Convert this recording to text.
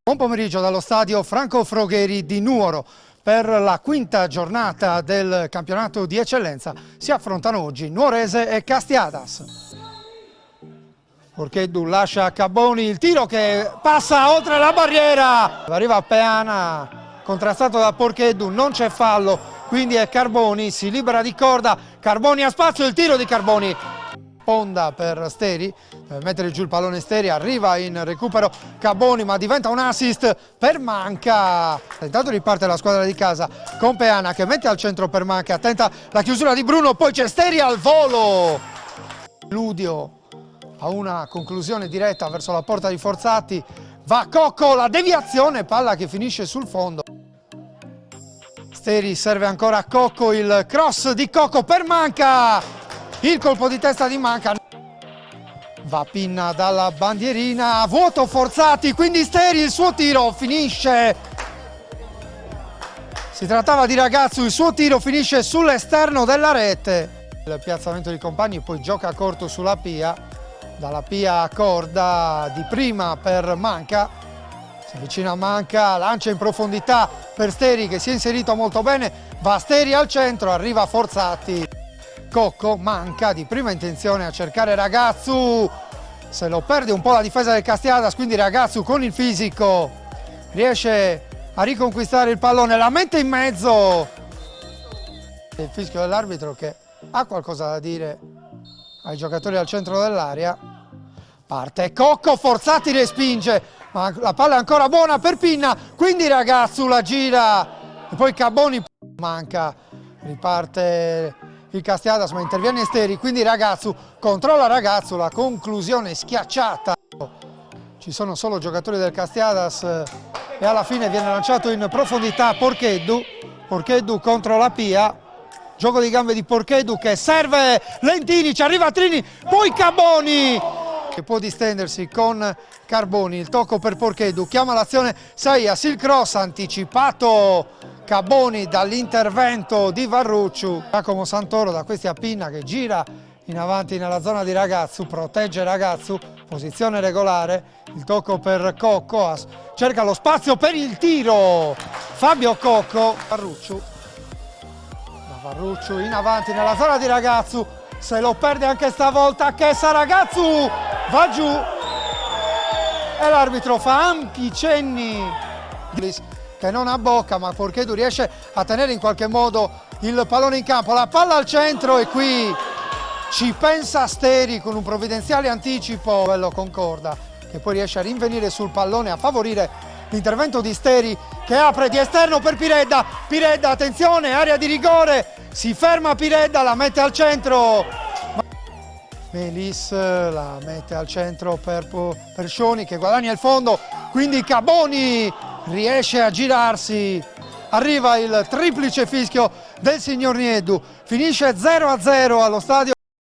Buon pomeriggio dallo stadio Franco Frogheri di Nuoro. Per la quinta giornata del campionato di eccellenza si affrontano oggi Nuorese e Castiadas. Porcheddu lascia a Caboni il tiro che passa oltre la barriera. Arriva Peana, contrastato da Porcheddu, non c'è fallo, quindi è Carboni, si libera di corda. Carboni ha spazio, il tiro di Carboni. Ponda per Steri, deve mettere giù il pallone Steri, arriva in recupero Caboni ma diventa un assist per Manca. Intanto riparte la squadra di casa con Peana che mette al centro per Manca, tenta la chiusura di Bruno, poi c'è Steri al volo. Ludio a una conclusione diretta verso la porta di Forzati, va Cocco, la deviazione, palla che finisce sul fondo. Steri serve ancora a Cocco, il cross di Cocco per Manca. Il colpo di testa di Manca, va Pinna dalla bandierina, vuoto Forzati, quindi Steri il suo tiro finisce. Si trattava di Ragazzu, il suo tiro finisce sull'esterno della rete. Il piazzamento di compagni, poi gioca corto sulla Pia, dalla Pia a corda di prima per Manca. Si avvicina a Manca, lancia in profondità per Steri che si è inserito molto bene, va Steri al centro, arriva Forzati. Cocco, Manca di prima intenzione a cercare Ragazzu, se lo perde un po' la difesa del Castiadas, quindi Ragazzu con il fisico riesce a riconquistare il pallone, la mette in mezzo. Il fischio dell'arbitro che ha qualcosa da dire ai giocatori al centro dell'area. Parte Cocco, Forzati respinge, ma la palla è ancora buona per Pinna, quindi Ragazzu la gira e poi Caboni. Manca, riparte il Castiadas ma interviene Steri, quindi Ragazzu controlla Ragazzu, la conclusione schiacciata. Ci sono solo giocatori del Castiadas e alla fine viene lanciato in profondità Porcheddu contro la Pia, gioco di gambe di Porcheddu che serve Lentini, ci arriva Trini, poi Caboni che può distendersi con Carboni, il tocco per Porcheddu, chiama l'azione Saias, il cross anticipato Caboni dall'intervento di Varrucciu. Giacomo Santoro da questi a Pinna che gira in avanti nella zona di Ragazzu, protegge Ragazzu, posizione regolare, il tocco per Cocco, cerca lo spazio per il tiro, Fabio Cocco, Varrucciu, da Varrucciu in avanti nella zona di Ragazzu, se lo perde anche stavolta Chessa, Ragazzu va giù e l'arbitro fa ampi cenni che non ha bocca, ma Porcheddu riesce a tenere in qualche modo il pallone in campo, la palla al centro e qui ci pensa Steri con un provvidenziale anticipo, quello concorda, che poi riesce a rinvenire sul pallone a favorire l'intervento di Steri che apre di esterno per Piredda, Piredda attenzione, area di rigore, si ferma Piredda, la mette al centro, Melis la mette al centro per Scioni che guadagna il fondo, quindi Caboni riesce a girarsi, arriva il triplice fischio del signor Nieddu, finisce 0-0 allo stadio.